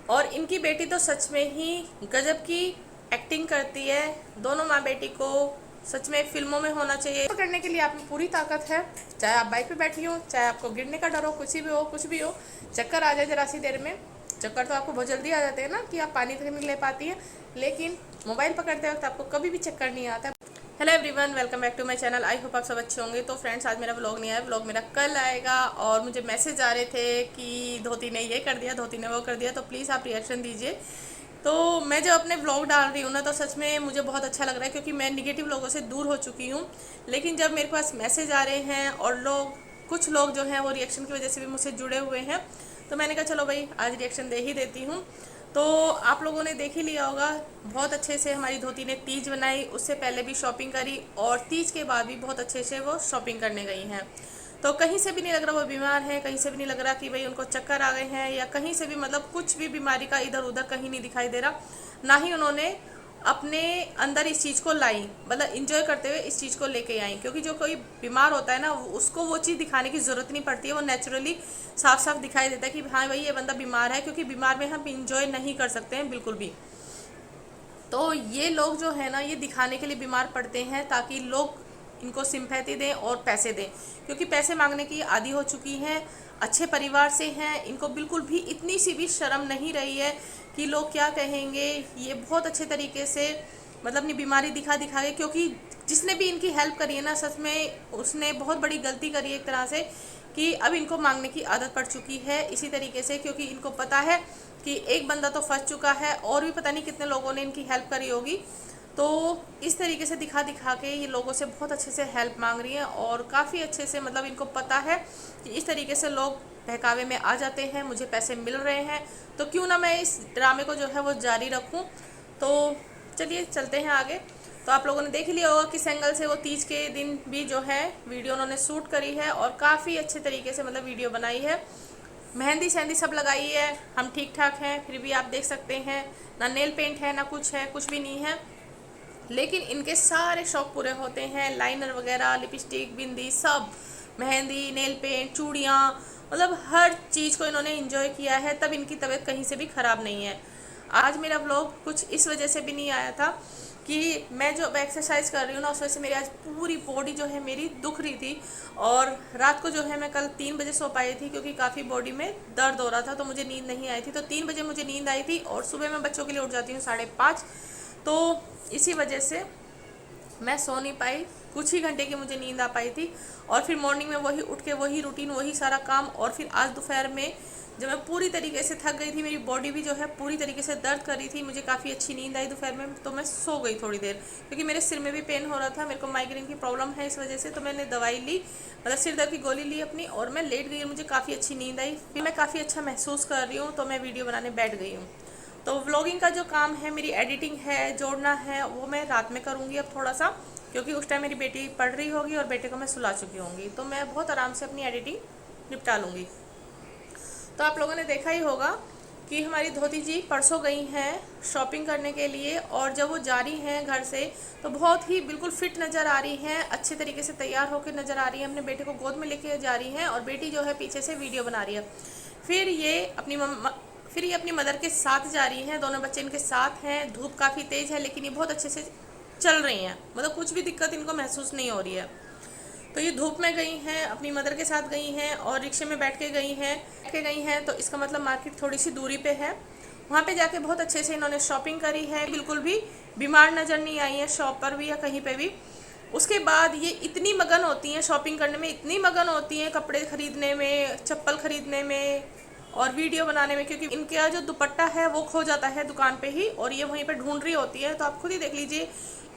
और इनकी बेटी तो सच में ही गजब की एक्टिंग करती है। दोनों माँ बेटी को सच में फिल्मों में होना चाहिए। पकड़ने के लिए आप में पूरी ताकत है, चाहे आप बाइक पे बैठी हो, चाहे आपको गिरने का डर हो, कुछ भी हो, चक्कर आ जाए जरा सी देर में। चक्कर तो आपको बहुत जल्दी आ जाते हैं ना कि आप पानी तक नहीं ले पाती हैं, लेकिन मोबाइल पकड़ते वक्त आपको कभी भी चक्कर नहीं आता। Hello everyone, welcome back to my channel. I hope आप सब अच्छे होंगे। तो फ्रेंड्स, आज मेरा व्लॉग नहीं आया, व्लॉग मेरा कल आएगा। और मुझे मैसेज आ रहे थे कि धोती ने ये कर दिया, धोती ने वो कर दिया, तो प्लीज़ आप रिएक्शन दीजिए। तो मैं जब अपने व्लॉग डाल रही हूँ ना, तो सच में मुझे बहुत अच्छा लग रहा है, क्योंकि मैं निगेटिव लोगों से दूर हो चुकी हूँ। लेकिन जब मेरे पास मैसेज आ रहे हैं और कुछ लोग जो हैं वो रिएक्शन की वजह से भी मुझसे जुड़े हुए हैं, तो मैंने कहा चलो भाई आज रिएक्शन दे ही देती हूँ। तो आप लोगों ने देख ही लिया होगा, बहुत अच्छे से हमारी धोती ने तीज बनाई, उससे पहले भी शॉपिंग करी और तीज के बाद भी बहुत अच्छे से वो शॉपिंग करने गई हैं। तो कहीं से भी नहीं लग रहा वो बीमार है, कहीं से भी नहीं लग रहा कि भाई उनको चक्कर आ गए हैं, या कहीं से भी मतलब कुछ भी बीमारी का इधर उधर कहीं नहीं दिखाई दे रहा। ना ही उन्होंने अपने अंदर इस चीज़ को लाई, मतलब इंजॉय करते हुए इस चीज़ को लेके आई। क्योंकि जो कोई बीमार होता है ना, उसको वो चीज़ दिखाने की ज़रूरत नहीं पड़ती है, वो नेचुरली साफ साफ दिखाई देता है कि हाँ भाई ये बंदा बीमार है। क्योंकि बीमार में हम इंजॉय नहीं कर सकते हैं बिल्कुल भी। तो ये लोग जो है ना, ये दिखाने के लिए बीमार पड़ते हैं ताकि लोग इनको सिंपैथी दें और पैसे दें। क्योंकि पैसे मांगने की आदी हो चुकी हैं, अच्छे परिवार से हैं, इनको बिल्कुल भी इतनी सी भी शर्म नहीं रही है कि लोग क्या कहेंगे। ये बहुत अच्छे तरीके से मतलब अपनी बीमारी दिखा दिखा के, क्योंकि जिसने भी इनकी हेल्प करी है ना, सच में उसने बहुत बड़ी गलती करी है एक तरह से, कि अब इनको मांगने की आदत पड़ चुकी है इसी तरीके से। क्योंकि इनको पता है कि एक बंदा तो फंस चुका है और भी पता नहीं कितने लोगों ने इनकी हेल्प करी होगी। तो इस तरीके से दिखा दिखा के ये लोगों से बहुत अच्छे से हेल्प मांग रही हैं, और काफ़ी अच्छे से मतलब इनको पता है कि इस तरीके से लोग बहकावे में आ जाते हैं, मुझे पैसे मिल रहे हैं, तो क्यों ना मैं इस ड्रामे को जो है वो जारी रखूं। तो चलिए चलते हैं आगे। तो आप लोगों ने देख लिया होगा किस एंगल से वो तीज के दिन भी जो है वीडियो उन्होंने शूट करी है, और काफ़ी अच्छे तरीके से मतलब वीडियो बनाई है। मेहंदी सेहंदी सब लगाई है, हम ठीक ठाक हैं, फिर भी आप देख सकते हैं ना नेल पेंट है ना कुछ है, कुछ भी नहीं है। लेकिन इनके सारे शौक पूरे होते हैं, लाइनर वगैरह, लिपस्टिक, बिंदी, सब, मेहंदी, नेल पेंट, चूड़ियाँ, मतलब हर चीज़ को इन्होंने एंजॉय किया है। तब इनकी तबीयत कहीं से भी ख़राब नहीं है। आज मेरा व्लॉग कुछ इस वजह से भी नहीं आया था कि मैं जो एक्सरसाइज कर रही हूँ ना, उस वजह से मेरी आज पूरी बॉडी जो है मेरी दुख रही थी। और रात को जो है मैं कल 3 बजे सो पाई थी, क्योंकि काफ़ी बॉडी में दर्द हो रहा था, तो मुझे नींद नहीं आई थी। तो 3 बजे मुझे नींद आई थी, और सुबह मैं बच्चों के लिए उठ जाती हूँ 5:30। तो इसी वजह से मैं सो नहीं पाई, कुछ ही घंटे की मुझे नींद आ पाई थी। और फिर मॉर्निंग में वही उठ के वही रूटीन, वही सारा काम। और फिर आज दोपहर में जब मैं पूरी तरीके से थक गई थी, मेरी बॉडी भी जो है पूरी तरीके से दर्द कर रही थी, मुझे काफ़ी अच्छी नींद आई दोपहर में, तो मैं सो गई थोड़ी देर। क्योंकि मेरे सिर में भी पेन हो रहा था, मेरे को माइग्रेन की प्रॉब्लम है, इस वजह से तो मैंने दवाई ली, मतलब सिर दर्द की गोली ली अपनी, और मैं लेट गई, मुझे काफ़ी अच्छी नींद आई। फिर मैं काफ़ी अच्छा महसूस कर रही हूँ, तो मैं वीडियो बनाने बैठ गई हूँ। तो व्लॉगिंग का जो काम है, मेरी एडिटिंग है, जोड़ना है, वो मैं रात में करूँगी अब थोड़ा सा। क्योंकि उस टाइम मेरी बेटी पढ़ रही होगी और बेटे को मैं सुला चुकी होंगी, तो मैं बहुत आराम से अपनी एडिटिंग निपटा लूँगी। तो आप लोगों ने देखा ही होगा कि हमारी धोती जी परसों गई हैं शॉपिंग करने के लिए, और जब वो जा रही हैं घर से, तो बहुत ही बिल्कुल फिट नज़र आ रही हैं, अच्छे तरीके से तैयार होकर नज़र आ रही हैं, अपने बेटे को गोद में लेके जा रही हैं, और बेटी जो है पीछे से वीडियो बना रही है। फिर ये अपनी मदर के साथ जा रही हैं, दोनों बच्चे इनके साथ हैं। धूप काफ़ी तेज़ है, लेकिन ये बहुत अच्छे से चल रही हैं, मतलब कुछ भी दिक्कत इनको महसूस नहीं हो रही है। तो ये धूप में गई हैं, अपनी मदर के साथ गई हैं, और रिक्शे में बैठ के गई हैं, तो इसका मतलब मार्केट थोड़ी सी दूरी पे है। वहाँ पे जाके बहुत अच्छे से इन्होंने शॉपिंग करी है, बिल्कुल भी बीमार नज़र नहीं आई है शॉप पर भी या कहीं पे भी। उसके बाद ये इतनी मगन होती हैं शॉपिंग करने में, इतनी मगन होती हैं कपड़े खरीदने में, चप्पल खरीदने में और वीडियो बनाने में, क्योंकि इनका जो दुपट्टा है वो खो जाता है दुकान पे ही, और ये वहीं पे ढूंढ रही होती है। तो आप खुद ही देख लीजिए,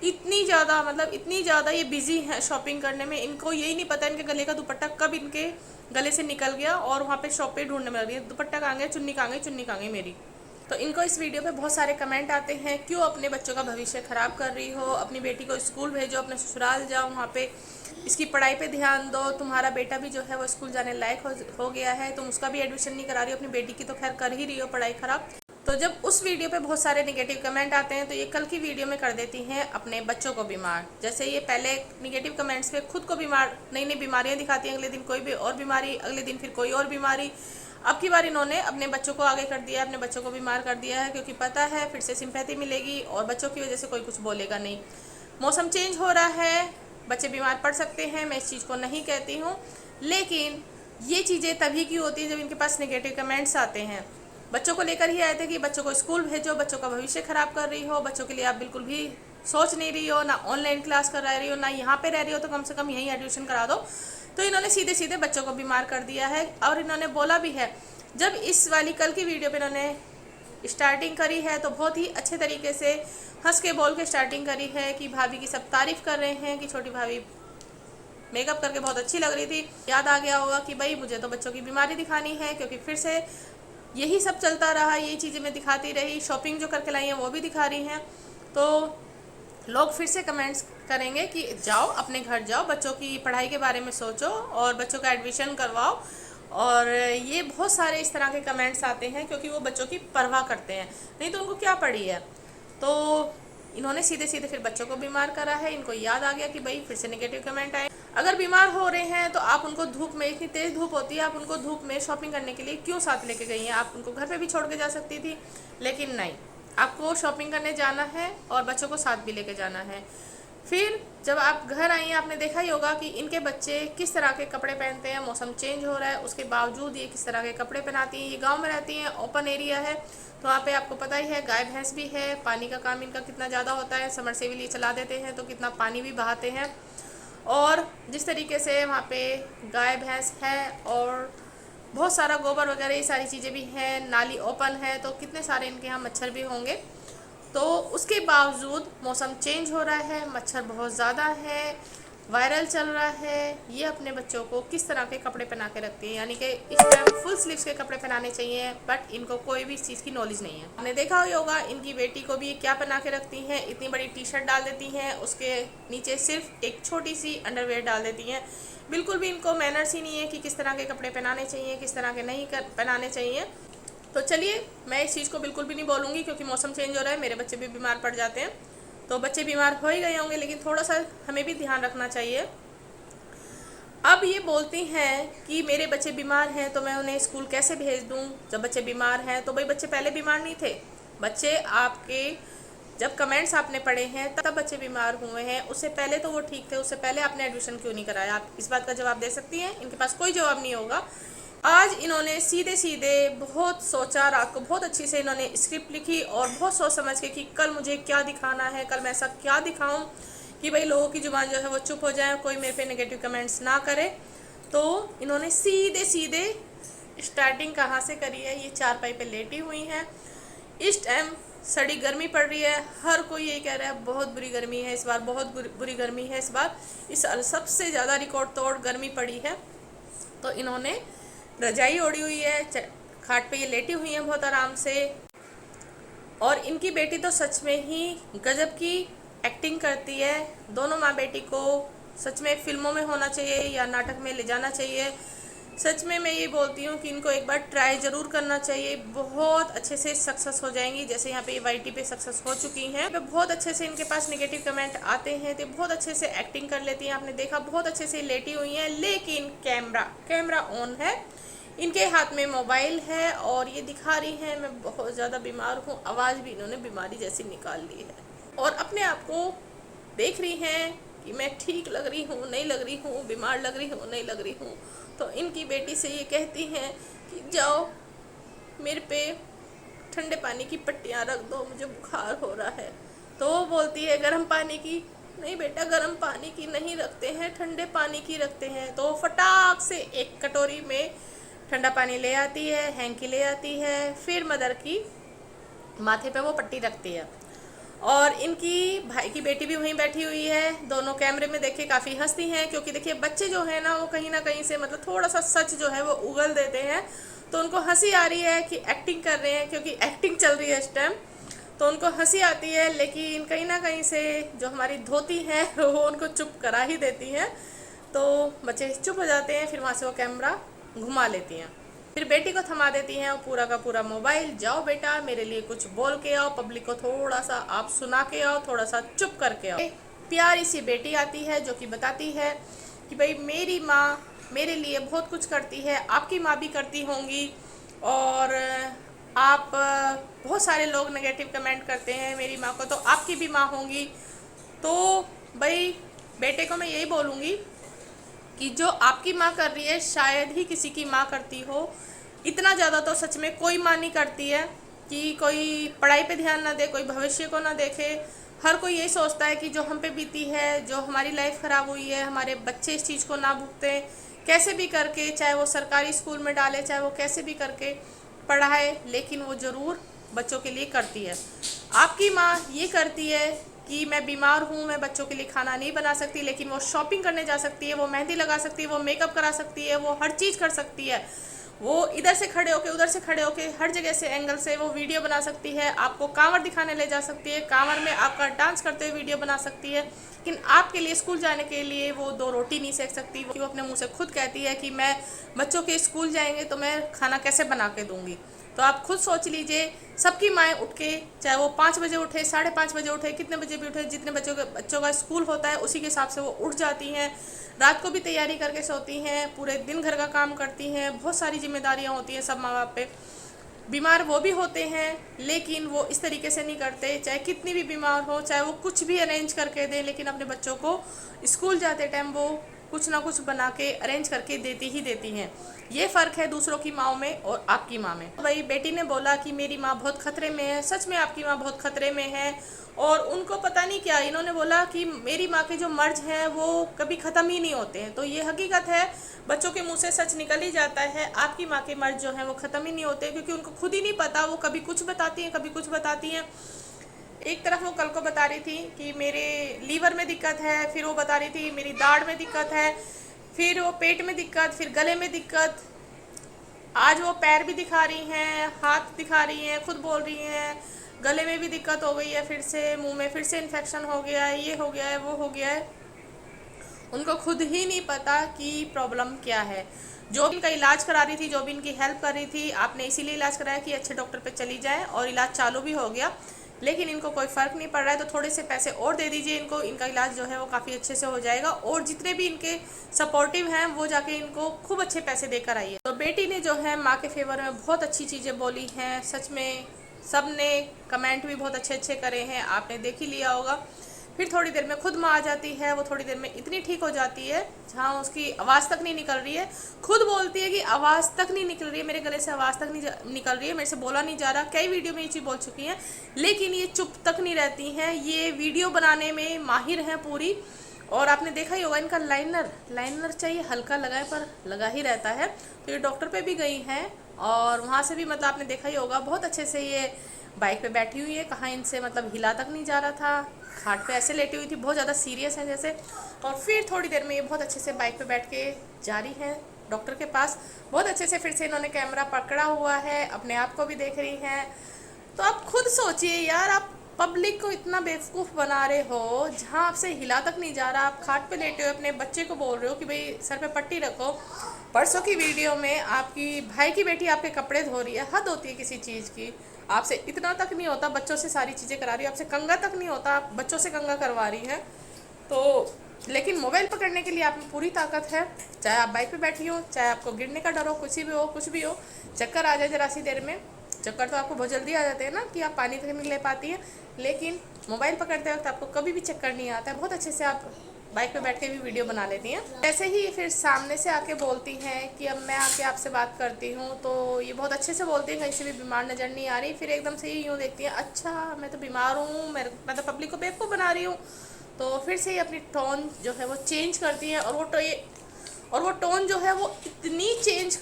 इतनी ज़्यादा मतलब इतनी ज़्यादा ये बिजी हैं शॉपिंग करने में, इनको यही नहीं पता इनके गले का दुपट्टा कब इनके गले से निकल गया, और वहाँ पे शॉप पे ढूंढने में लग रही है, दुपट्टा कहाँ गया, चुन्नी कहाँ गई, चुन्नी कहाँ गई मेरी। तो इनको इस वीडियो पे बहुत सारे कमेंट आते हैं, क्यों अपने बच्चों का भविष्य ख़राब कर रही हो, अपनी बेटी को स्कूल भेजो, अपने ससुराल जाओ, वहाँ पे इसकी पढ़ाई पे ध्यान दो, तुम्हारा बेटा भी जो है वो स्कूल जाने लायक हो गया है, तुम उसका भी एडमिशन नहीं करा रही हो, अपनी बेटी की तो खैर कर ही रही हो पढ़ाई ख़राब। तो जब उस वीडियो पे बहुत सारे नेगेटिव कमेंट आते हैं, तो ये कल की वीडियो में कर देती हैं अपने बच्चों को बीमार। जैसे ये पहले नेगेटिव कमेंट्स पे खुद को बीमार, नई नई बीमारियां दिखाती हैं, अगले दिन कोई भी और बीमारी, अगले दिन फिर कोई और बीमारी। अब की बार इन्होंने अपने बच्चों को आगे कर दिया है, अपने बच्चों को बीमार कर दिया है, क्योंकि पता है फिर से सिंपैथी मिलेगी और बच्चों की वजह से कोई कुछ बोलेगा नहीं। मौसम चेंज हो रहा है, बच्चे बीमार पड़ सकते हैं, मैं इस चीज़ को नहीं कहती हूँ, लेकिन ये चीज़ें तभी की होती है जब इनके पास नेगेटिव कमेंट्स आते हैं। बच्चों को लेकर ही आए थे कि बच्चों को स्कूल भेजो, बच्चों का भविष्य खराब कर रही हो, बच्चों के लिए आप बिल्कुल भी सोच नहीं रही हो, ना ऑनलाइन क्लास करा रही हो, ना यहाँ पे रह रही हो, तो कम से कम यहीं एडमिशन करा दो। तो इन्होंने सीधे सीधे बच्चों को बीमार कर दिया है। और इन्होंने बोला भी है, जब इस वाली कल की वीडियो पे इन्होंने स्टार्टिंग करी है तो बहुत ही अच्छे तरीके से हंस के बोल के स्टार्टिंग करी है कि भाभी की सब तारीफ कर रहे हैं कि छोटी भाभी मेकअप करके बहुत अच्छी लग रही थी। याद आ गया होगा कि भाई मुझे तो बच्चों की बीमारी दिखानी है, क्योंकि फिर से यही सब चलता रहा, यही चीज़ें मैं दिखाती रही, शॉपिंग जो करके लाई हैं वो भी दिखा रही हैं, तो लोग फिर से कमेंट्स करेंगे कि जाओ अपने घर जाओ, बच्चों की पढ़ाई के बारे में सोचो और बच्चों का एडमिशन करवाओ। और ये बहुत सारे इस तरह के कमेंट्स आते हैं क्योंकि वो बच्चों की परवाह करते हैं, नहीं तो उनको क्या पड़ी है। तो इन्होंने सीधे सीधे फिर बच्चों को बीमार करा है। इनको याद आ गया कि भाई फिर से नेगेटिव कमेंट आए। अगर बीमार हो रहे हैं तो आप उनको धूप में, इतनी तेज़ धूप होती है, आप उनको धूप में शॉपिंग करने के लिए क्यों साथ लेके गई हैं? आप उनको घर पे भी छोड़ के जा सकती थी, लेकिन नहीं, आपको शॉपिंग करने जाना है और बच्चों को साथ भी लेके जाना है। फिर जब आप घर आई हैं, आपने देखा ही होगा कि इनके बच्चे किस तरह के कपड़े पहनते हैं। मौसम चेंज हो रहा है, उसके बावजूद ये किस तरह के कपड़े पहनाती हैं। ये गांव में रहती हैं, ओपन एरिया है, तो वहाँ पे आपको पता ही है गाय भैंस भी है, पानी का काम इनका कितना ज़्यादा होता है। समरसेबल ये चला देते हैं तो कितना पानी भी बहाते हैं। और जिस तरीके से वहाँ पे गाय भैंस है और बहुत सारा गोबर वगैरह ये सारी चीज़ें भी हैं, नाली ओपन है, तो कितने सारे इनके यहाँ मच्छर भी होंगे। तो उसके बावजूद मौसम चेंज हो रहा है, मच्छर बहुत ज़्यादा है, वायरल चल रहा है, ये अपने बच्चों को किस तरह के कपड़े पहना के रखती हैं। यानी कि इस टाइम फुल स्लीव्स के कपड़े पहनाने चाहिए, बट इनको कोई भी इस चीज़ की नॉलेज नहीं है। आपने देखा ही होगा इनकी बेटी को भी क्या पहना के रखती हैं, इतनी बड़ी टी शर्ट डाल देती हैं, उसके नीचे सिर्फ एक छोटी सी अंडरवेयर डाल देती हैं। बिल्कुल भी इनको मैनर्स ही नहीं है कि किस तरह के कपड़े पहनाने चाहिए, किस तरह के नहीं पहनाने चाहिए। तो चलिए, मैं इस चीज़ को बिल्कुल भी नहीं बोलूँगी क्योंकि मौसम चेंज हो रहा है, मेरे बच्चे भी बीमार पड़ जाते हैं, तो बच्चे बीमार हो ही गए होंगे, लेकिन थोड़ा सा हमें भी ध्यान रखना चाहिए। अब ये बोलती हैं कि मेरे बच्चे बीमार हैं तो मैं उन्हें स्कूल कैसे भेज दूँ जब बच्चे बीमार हैं। तो भाई बच्चे पहले बीमार नहीं थे, बच्चे आपके जब कमेंट्स आपने पढ़े हैं तब बच्चे बीमार हुए हैं, उससे पहले तो वो ठीक थे, उससे पहले आपने एडमिशन क्यों नहीं कराया? आप इस बात का जवाब दे सकती हैं? इनके पास कोई जवाब नहीं होगा। आज इन्होंने सीधे सीधे बहुत सोचा, रात को बहुत अच्छी से इन्होंने स्क्रिप्ट लिखी और बहुत सोच समझ के कि कल मुझे क्या दिखाना है, कल मैं ऐसा क्या दिखाऊं कि भाई लोगों की जुबान जो है वो चुप हो जाए, कोई मेरे पे नेगेटिव कमेंट्स ना करे। तो इन्होंने सीधे सीधे स्टार्टिंग कहाँ से करी है? ये चारपाई पे लेटी हुई हैं, इस टाइम सड़ी गर्मी पड़ रही है, हर कोई यही कह रहा है बहुत बुरी गर्मी है इस बार, बहुत बुरी गर्मी है इस बार, इस साल सबसे ज़्यादा रिकॉर्ड तोड़ गर्मी पड़ी है। तो इन्होंने रजाई ओढ़ी हुई है, खाट पे ये लेटी हुई हैं बहुत आराम से। और इनकी बेटी तो सच में ही गजब की एक्टिंग करती है। दोनों माँ बेटी को सच में फिल्मों में होना चाहिए या नाटक में ले जाना चाहिए। सच में मैं ये बोलती हूँ कि इनको एक बार ट्राई ज़रूर करना चाहिए, बहुत अच्छे से सक्सेस हो जाएंगी। जैसे यहाँ पे ये वाईटी पे सक्सेस हो चुकी हैं, तो बहुत अच्छे से इनके पास नेगेटिव कमेंट आते हैं तो बहुत अच्छे से एक्टिंग कर लेती हैं। आपने देखा बहुत अच्छे से लेटी हुई हैं, लेकिन कैमरा ऑन है, इनके हाथ में मोबाइल है और ये दिखा रही हैं मैं बहुत ज़्यादा बीमार हूँ। आवाज़ भी इन्होंने बीमारी जैसी निकाल ली है और अपने आप को देख रही हैं कि मैं ठीक लग रही हूँ, नहीं लग रही हूँ, बीमार लग रही हूँ, नहीं लग रही हूँ। तो इनकी बेटी से ये कहती हैं कि जाओ मेरे पे ठंडे पानी की पट्टियाँ रख दो, मुझे बुखार हो रहा है। तो वो बोलती है गर्म पानी की। नहीं बेटा, गर्म पानी की नहीं रखते हैं, ठंडे पानी की रखते हैं। तो फटाक से एक कटोरी में ठंडा पानी ले आती है, हैंकी ले आती है, फिर मदर की माथे पे वो पट्टी रखती है। और इनकी भाई की बेटी भी वहीं बैठी हुई है। दोनों कैमरे में देखिए काफ़ी हंसती हैं, क्योंकि देखिए बच्चे जो है ना वो कहीं ना कहीं से मतलब थोड़ा सा सच जो है वो उगल देते हैं, तो उनको हंसी आ रही है कि एक्टिंग कर रहे हैं, क्योंकि एक्टिंग चल रही है इस टाइम, तो उनको हंसी आती है। लेकिन कहीं ना कहीं से जो हमारी धोती है वो उनको चुप करा ही देती हैं, तो बच्चे चुप हो जाते हैं। फिर वहाँ से वो कैमरा घुमा लेती हैं, फिर बेटी को थमा देती हैं और पूरा का पूरा मोबाइल, जाओ बेटा मेरे लिए कुछ बोल के आओ, पब्लिक को थोड़ा सा आप सुना के आओ, थोड़ा सा चुप करके आओ। प्यारी सी बेटी आती है जो कि बताती है कि भाई मेरी माँ मेरे लिए बहुत कुछ करती है, आपकी माँ भी करती होंगी, और आप बहुत सारे लोग नेगेटिव कमेंट करते हैं मेरी माँ को, तो आपकी भी माँ होंगी। तो भाई बेटे को मैं यही बोलूँगी कि जो आपकी माँ कर रही है शायद ही किसी की माँ करती हो। इतना ज़्यादा तो सच में कोई माँ नहीं करती है कि कोई पढ़ाई पे ध्यान ना दे, कोई भविष्य को ना देखे। हर कोई यही सोचता है कि जो हम पे बीती है, जो हमारी लाइफ ख़राब हुई है, हमारे बच्चे इस चीज़ को ना भुगतें, कैसे भी करके, चाहे वो सरकारी स्कूल में डाले, चाहे वो कैसे भी करके पढ़ाए, लेकिन वो ज़रूर बच्चों के लिए करती है। आपकी माँ ये करती है कि मैं बीमार हूँ, मैं बच्चों के लिए खाना नहीं बना सकती, लेकिन वो शॉपिंग करने जा सकती है, वो मेहंदी लगा सकती है, वो मेकअप करा सकती है, वो हर चीज़ कर सकती है। वो इधर से खड़े होके, उधर से खड़े होके, हर जगह से एंगल से वो वीडियो बना सकती है, आपको कांवर दिखाने ले जा सकती है, कांवर में आपका डांस करते हुए वीडियो बना सकती है। लेकिन आपके लिए स्कूल जाने के लिए वो 2 रोटी नहीं सेक सकती। वो अपने मुंह से खुद कहती है कि मैं बच्चों के स्कूल जाएंगे तो मैं खाना कैसे बना के दूंगी। तो आप खुद सोच लीजिए, सबकी माएँ उठ के, चाहे वो 5 बजे उठे, 5:30 बजे उठे, कितने बजे भी उठे, जितने बच्चों का स्कूल होता है उसी के हिसाब से वो उठ जाती हैं। रात को भी तैयारी करके सोती हैं, पूरे दिन घर का काम करती हैं, बहुत सारी जिम्मेदारियां होती हैं सब माँ बाप पे। बीमार वो भी होते हैं, लेकिन वो इस तरीके से नहीं करते। चाहे कितनी भी बीमार हो, चाहे वो कुछ भी अरेंज करके दें, लेकिन अपने बच्चों को स्कूल जाते टाइम वो कुछ ना कुछ बना के अरेंज करके देती ही देती हैं। ये फ़र्क है दूसरों की माँओं में और आपकी माँ में। भाई बेटी ने बोला कि मेरी माँ बहुत खतरे में है, सच में आपकी माँ बहुत खतरे में है। और उनको पता नहीं क्या, इन्होंने बोला कि मेरी माँ के जो मर्ज हैं वो कभी ख़त्म ही नहीं होते हैं। तो ये हकीकत है, बच्चों के मुंह से सच निकल ही जाता है। आपकी माँ के मर्ज जो हैं वो ख़त्म ही नहीं होते, क्योंकि उनको खुद ही नहीं पता, वो कभी कुछ बताती हैं, कभी कुछ बताती हैं। एक तरफ वो कल को बता रही थी कि मेरे लीवर में दिक्कत है, फिर वो बता रही थी मेरी दाढ़ में दिक्कत है, फिर वो पेट में दिक्कत, फिर गले में दिक्कत। आज वो पैर भी दिखा रही हैं, हाथ दिखा रही हैं, खुद बोल रही हैं गले में भी दिक्कत हो गई है, फिर से मुंह में फिर से इन्फेक्शन हो गया है, ये हो गया है, वो हो गया है। उनको खुद ही नहीं पता कि प्रॉब्लम क्या है। जो भी इनका इलाज करा रही थी, जो भी इनकी हेल्प कर रही थी, आपने इसीलिए इलाज कराया कि अच्छे डॉक्टर पे चली जाए, और इलाज चालू भी हो गया, लेकिन इनको कोई फ़र्क नहीं पड़ रहा है। तो थोड़े से पैसे और दे दीजिए इनको, इनका इलाज जो है वो काफ़ी अच्छे से हो जाएगा। और जितने भी इनके सपोर्टिव हैं वो जाके इनको खूब अच्छे पैसे देकर आइए। तो बेटी ने जो है माँ के फेवर में बहुत अच्छी चीज़ें बोली हैं, सच में सब ने कमेंट भी बहुत अच्छे अच्छे करे हैं, आपने देख ही लिया होगा। फिर थोड़ी देर में खुद माँ आ जाती है, वो थोड़ी देर में इतनी ठीक हो जाती है जहाँ उसकी आवाज़ तक नहीं निकल रही है। खुद बोलती है कि आवाज़ तक नहीं निकल रही है, मेरे गले से आवाज़ तक नहीं निकल रही है, मेरे से बोला नहीं जा रहा। कई वीडियो में ये चीज़ बोल चुकी हैं, लेकिन ये चुप तक नहीं रहती हैं, ये वीडियो बनाने में माहिर हैं पूरी। और आपने देखा ही होगा इनका लाइनर चाहिए हल्का लगाए पर लगा ही रहता है। तो ये डॉक्टर पे भी गई हैं, और वहाँ से भी मतलब आपने देखा ही होगा बहुत अच्छे से ये बाइक पे बैठी हुई है, कहाँ इनसे मतलब हिला तक नहीं जा रहा था, खाट पे ऐसे लेटी हुई थी, बहुत ज़्यादा सीरियस है जैसे। और फिर थोड़ी देर में ये बहुत अच्छे से बाइक पे बैठ के जा रही हैं डॉक्टर के पास। बहुत अच्छे से फिर से इन्होंने कैमरा पकड़ा हुआ है, अपने आप को भी देख रही हैं। तो आप खुद सोचिए यार, आप पब्लिक को इतना बेवकूफ़ बना रहे हो, जहाँ आपसे हिला तक नहीं जा रहा, आप खाट पे लेटे हुए अपने बच्चे को बोल रहे हो कि भाई सर पे पट्टी रखो। परसों की वीडियो में आपकी भाई की बेटी आपके कपड़े धो रही है, हद होती है किसी चीज़ की। आपसे इतना तक नहीं होता, बच्चों से सारी चीज़ें करा रही है, आपसे कंघा तक नहीं होता, आप बच्चों से कंघा करवा रही हैं। तो लेकिन मोबाइल पकड़ने के लिए आप में पूरी ताकत है, चाहे आप बाइक पे बैठी हो, चाहे आपको गिरने का डर हो, कुछ भी हो, चक्कर आ जाए जरा सी देर में। चक्कर तो आपको बहुत जल्दी आ जाते हैं ना कि आप पानी तक नहीं ले पाती हैं, लेकिन मोबाइल पकड़ते वक्त आपको कभी भी चक्कर नहीं आता है। बहुत अच्छे से आप बाइक पे बैठ के भी वीडियो बना लेती हैं। ऐसे ही फिर सामने से आके बोलती हैं कि अब मैं आके आपसे बात करती हूँ, तो ये बहुत अच्छे से बोलती हैं, कहीं से भी बीमार नज़र नहीं आ रही। फिर एकदम से ही यूँ देखती हैं, अच्छा मैं तो बीमार हूँ, मैं तो पब्लिक को बेवकूफ़ बना रही हूँ। तो फिर से ही अपनी टोन जो है वो चेंज करती हैं, और वो टोन जो है वो इतनी चेंज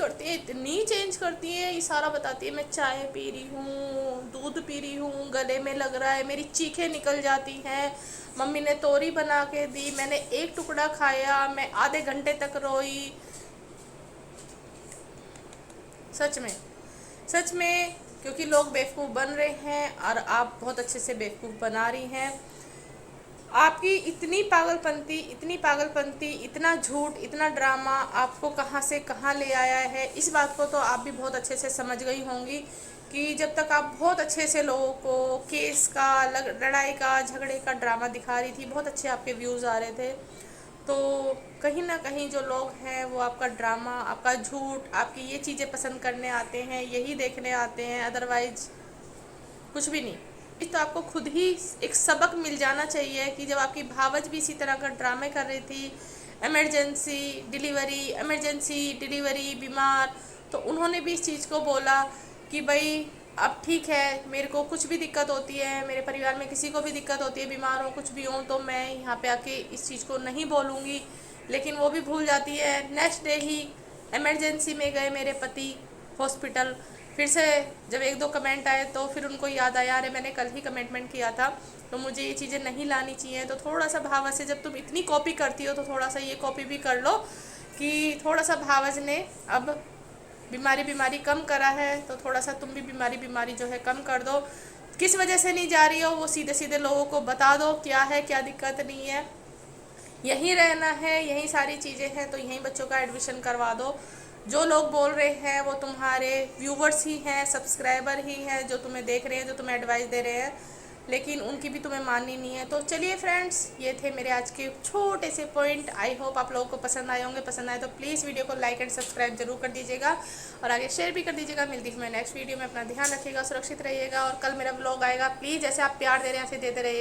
करती है, इशारा बताती है, मैं चाय पी रही हूँ, दूध पी रही हूँ, गले में लग रहा है, मेरी चीखें निकल जाती हैं, मम्मी ने तोरी बना के दी, मैंने एक टुकड़ा खाया, मैं आधे घंटे तक रोई। सच में क्योंकि लोग बेवकूफ़ बन रहे हैं और आप बहुत अच्छे से बेवकूफ़ बना रही हैं। आपकी इतनी पागलपंती, इतना झूठ, इतना ड्रामा आपको कहाँ से कहाँ ले आया है, इस बात को तो आप भी बहुत अच्छे से समझ गई होंगी कि जब तक आप बहुत अच्छे से लोगों को केस का, लड़ाई का, झगड़े का ड्रामा दिखा रही थी, बहुत अच्छे आपके व्यूज़ आ रहे थे, तो कहीं ना कहीं जो लोग हैं वो आपका ड्रामा, आपका झूठ, आपकी ये चीज़ें पसंद करने आते हैं, यही देखने आते हैं, अदरवाइज कुछ भी नहीं। इस तो आपको खुद ही एक सबक मिल जाना चाहिए कि जब आपकी भावज भी इसी तरह का ड्रामे कर रही थी, इमरजेंसी डिलीवरी, बीमार, तो उन्होंने भी इस चीज़ को बोला कि भाई अब ठीक है, मेरे को कुछ भी दिक्कत होती है, मेरे परिवार में किसी को भी दिक्कत होती है, बीमार हो, कुछ भी हो, तो मैं यहाँ पे आके इस चीज़ को नहीं बोलूँगी। लेकिन वो भी भूल जाती है। नेक्स्ट डे ही इमरजेंसी में गए मेरे पति हॉस्पिटल। फिर से जब एक दो कमेंट आए तो फिर उनको याद आया, अरे मैंने कल ही कमेंटमेंट किया था, तो मुझे ये चीज़ें नहीं लानी चाहिए। तो थोड़ा सा भावज से, जब तुम इतनी कॉपी करती हो तो थोड़ा सा ये कॉपी भी कर लो कि थोड़ा सा भावज ने अब बीमारी कम करा है, तो थोड़ा सा तुम भी बीमारी जो है कम कर दो। किस वजह से नहीं जा रही हो वो सीधे सीधे लोगों को बता दो, क्या है, क्या दिक्कत नहीं है, यहीं रहना है, यहीं सारी चीज़ें हैं, तो यहीं बच्चों का एडमिशन करवा दो। जो लोग बोल रहे हैं वो तुम्हारे व्यूवर्स ही हैं, सब्सक्राइबर ही हैं, जो तुम्हें देख रहे हैं, जो तुम्हें एडवाइस दे रहे हैं, लेकिन उनकी भी तुम्हें माननी नहीं है। तो चलिए फ्रेंड्स, ये थे मेरे आज के छोटे से पॉइंट। आई होप आप लोगों को पसंद आए होंगे। पसंद आए तो प्लीज़ वीडियो को लाइक एंड सब्सक्राइब जरूर कर दीजिएगा और आगे शेयर भी कर दीजिएगा। मिलती हूँ मैं नेक्स्ट वीडियो में। अपना ध्यान रखिएगा, सुरक्षित रहिएगा, और कल मेरा ब्लॉग आएगा। प्लीज़ जैसे आप प्यार दे रहे हैं ऐसे देते रहिए।